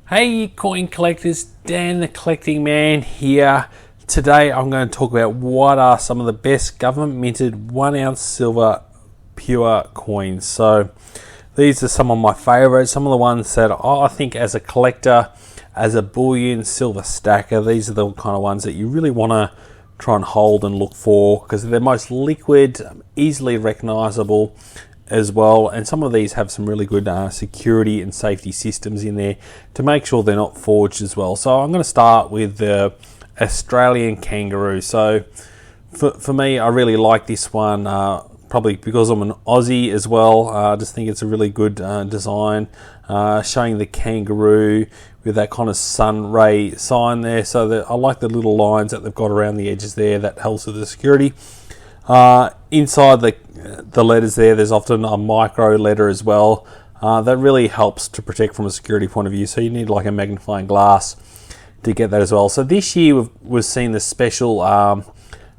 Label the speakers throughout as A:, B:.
A: Hey coin collectors, Dan the Collecting Man here. Today I'm going to talk about what are some of the best government minted 1 ounce silver pure coins. So these are some of my favorites, some of the ones that I think as a collector, as a bullion silver stacker, these are the kind of ones that you really want to try and hold and look for because they're most liquid, easily recognizable as well, and some of these have some really good security and safety systems in there to make sure they're not forged as well. So I'm going to start with the Australian kangaroo. So for me, I really like this one, probably because I'm an Aussie as well. I just think it's a really good design, showing the kangaroo with that kind of sun ray sign there. So that I like the little lines that they've got around the edges there. That helps with the security. Inside the letters there's often a micro letter as well. That really helps to protect from a security point of view. So you need like a magnifying glass to get that as well. So this year we've seen the special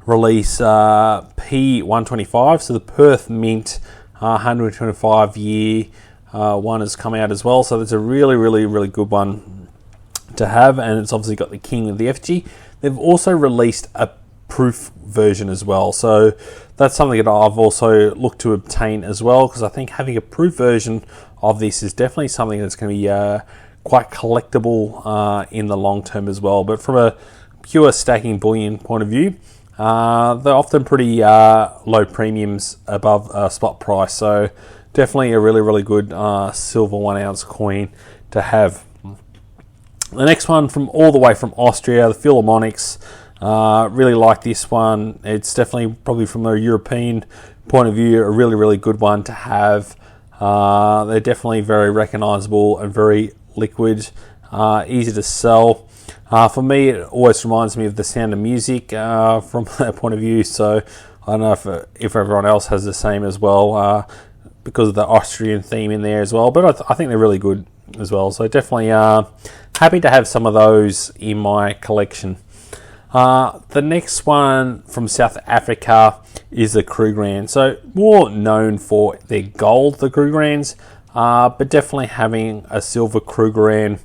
A: release P125. So the Perth Mint 125 year one has come out as well. So that's a really good one to have, and it's obviously got the king of the effigy. They've also released a proof version as well, so that's something that I've also looked to obtain as well, because I think having a proof version of this is definitely something that's going to be quite collectible in the long term as well. But from a pure stacking bullion point of view, they're often pretty low premiums above spot price, so definitely a really good silver 1 ounce coin to have. The next one from all the way from Austria, the Philharmonics. Really like this one. It's definitely, probably from a European point of view, a really good one to have. They're definitely very recognizable and very liquid, easy to sell. For me, it always reminds me of The Sound of Music from that point of view. So I don't know if everyone else has the same as well, because of the Austrian theme in there as well. But I think they're really good as well. So definitely happy to have some of those in my collection. The next one from South Africa is the Krugerrand. So more known for their gold, the Krugerrands, but definitely having a silver Krugerrand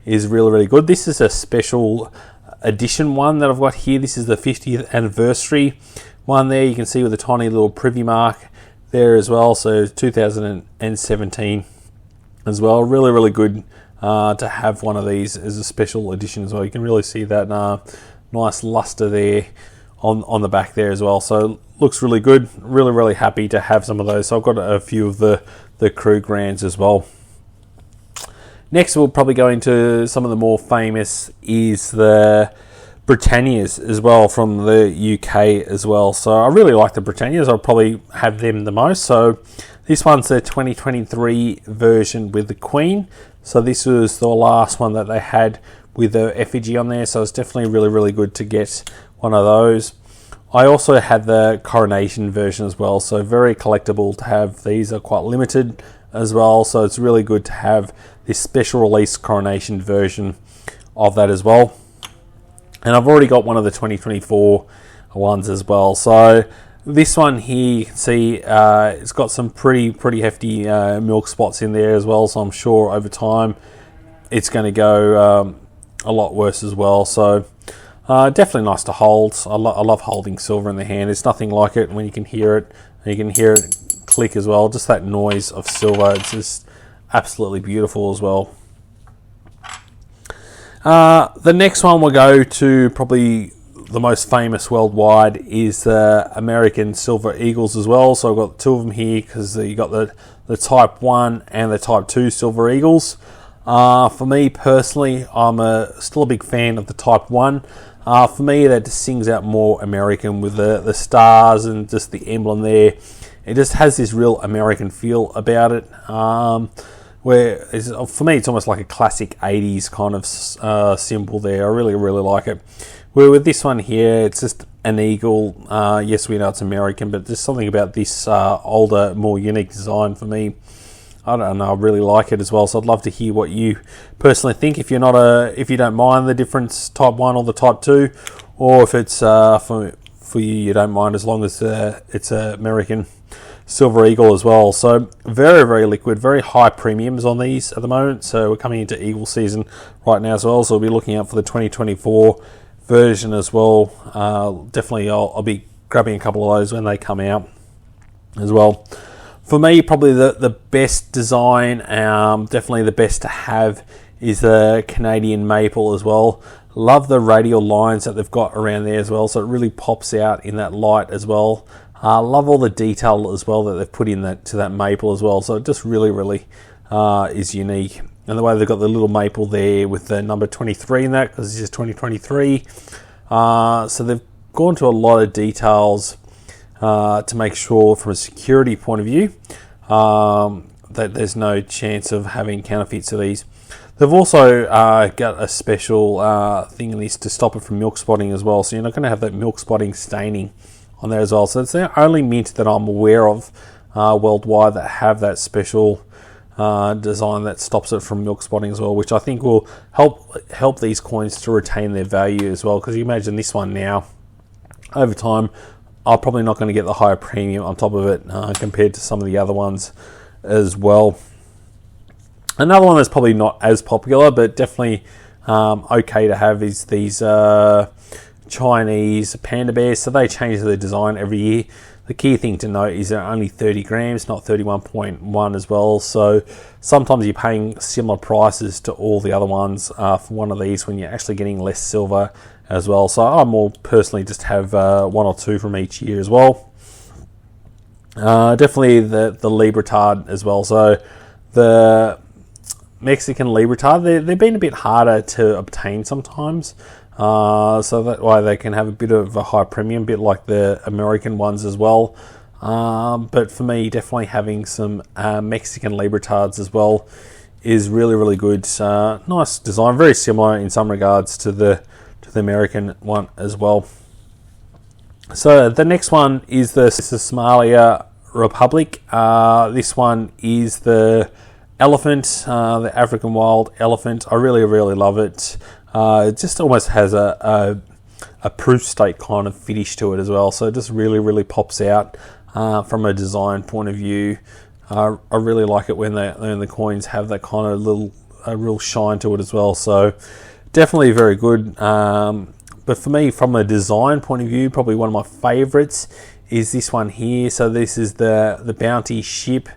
A: is really good. This is a special edition one that I've got here. This is the 50th anniversary one there. You can see with a tiny little privy mark there as well. So 2017 as well. Really good to have one of these as a special edition as well. You can really see that nice luster there on the back there as well. So looks really good. Really happy to have some of those. So I've got a few of the Krugerrands as well. Next we'll probably go into some of the more famous is the Britannias as well from the UK as well. So I really like the Britannias. I'll probably have them the most. So this one's the 2023 version with the Queen. So this was the last one that they had with the effigy on there, so it's definitely really good to get one of those. I also had the coronation version as well, so very collectible to have. These are quite limited as well, so it's really good to have this special release coronation version of that as well. And I've already got one of the 2024 ones as well. So this one here, you can see it's got some pretty hefty milk spots in there as well, so I'm sure over time it's going to go a lot worse as well. So definitely nice to hold. I love holding silver in the hand. There's nothing like it when you can hear it. You can hear it click as well. Just that noise of silver. It's just absolutely beautiful as well. The next one we'll go to, probably the most famous worldwide, is the American Silver Eagles as well. So I've got two of them here because you got the Type 1 and the Type 2 Silver Eagles. For me personally, I'm still a big fan of the Type 1. For me, that just sings out more American with the stars and just the emblem there. It just has this real American feel about it. For me, it's almost like a classic 80s kind of symbol there. I really like it. Where with this one here, it's just an eagle. Yes, we know it's American, but there's something about this older, more unique design for me. I don't know, I really like it as well. So I'd love to hear what you personally think. If you don't mind the difference, Type 1 or the Type 2, or if it's for you don't mind as long as it's American. Silver Eagle as well. So very, very liquid, very high premiums on these at the moment. So we're coming into Eagle season right now as well. So we'll be looking out for the 2024 version as well. Definitely I'll be grabbing a couple of those when they come out as well. For me, probably the best design, definitely the best to have, is the Canadian maple as well. Love the radial lines that they've got around there as well, so it really pops out in that light as well. Love all the detail as well that they've put in to that maple as well, so it just really is unique. And the way they've got the little maple there with the number 23 in that, because this is 2023. So they've gone to a lot of details to make sure from a security point of view that there's no chance of having counterfeits of these. They've also got a special thing in this to stop it from milk spotting as well, so you're not going to have that milk spotting staining on there as well. So it's the only mint that I'm aware of worldwide that have that special design that stops it from milk spotting as well, which I think will help these coins to retain their value as well, because you imagine this one now, over time, I'm probably not going to get the higher premium on top of it compared to some of the other ones as well. Another one that's probably not as popular, but definitely okay to have, is these Chinese panda bears. So they change their design every year. The key thing to note is they're only 30 grams, not 31.1 as well. So sometimes you're paying similar prices to all the other ones for one of these when you're actually getting less silver as well. So I more personally just have one or two from each year as well. Definitely the libertad as well. So the Mexican libertad, they've been a bit harder to obtain sometimes. So that way they can have a bit of a high premium, a bit like the American ones as well. But for me, definitely having some Mexican libertads as well is really good. Nice design, very similar in some regards to the American one as well. So the next one is the Somalia Republic. This one is the elephant, the African wild elephant. I really love it. It just almost has a proof state kind of finish to it as well. So it just really pops out from a design point of view. I really like it when the coins have that kind of a real shine to it as well. So definitely very good. But for me, from a design point of view, probably one of my favorites is this one here. So this is the Bounty ship.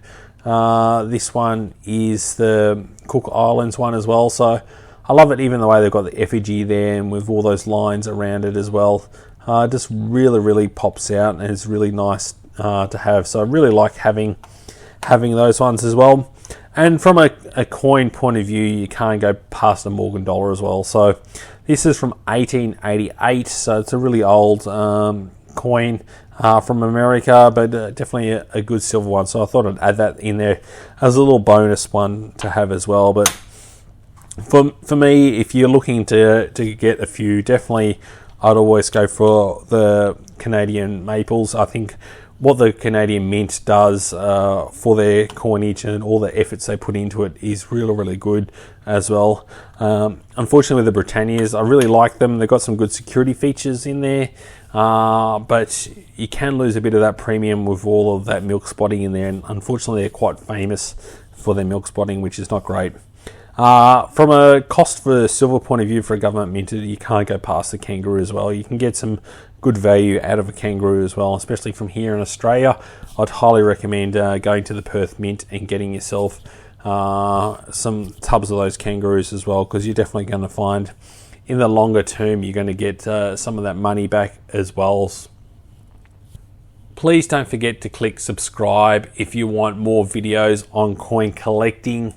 A: This one is the Cook Islands one as well. So I love it, even the way they've got the effigy there and with all those lines around it as well. Just really pops out, and it's really nice to have. So I really like having those ones as well. And from a coin point of view, you can't go past a Morgan dollar as well. So this is from 1888, so it's a really old coin from America, but definitely a good silver one. So I thought I'd add that in there as a little bonus one to have as well. But for me, if you're looking to get a few, definitely I'd always go for the Canadian maples. I think what the Canadian Mint does for their coinage and all the efforts they put into it is really good as well. Unfortunately, with the Britannias, I really like them. They've got some good security features in there, but you can lose a bit of that premium with all of that milk spotting in there, and unfortunately they're quite famous for their milk spotting, which is not great. From a cost for silver point of view for a government minted, you can't go past the kangaroo as well. You can get some good value out of a kangaroo as well, especially from here in Australia. I'd highly recommend going to the Perth Mint and getting yourself some tubs of those kangaroos as well, because you're definitely going to find in the longer term you're going to get some of that money back as well. Please don't forget to click subscribe if you want more videos on coin collecting.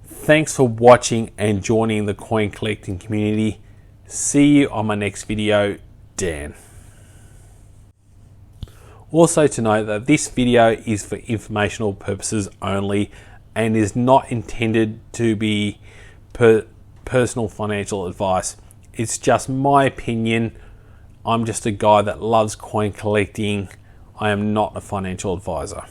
A: Thanks for watching and joining the coin collecting community. See you on my next video. Dan. Also to note that this video is for informational purposes only and is not intended to be personal financial advice. It's just my opinion. I'm just a guy that loves coin collecting. I am not a financial advisor.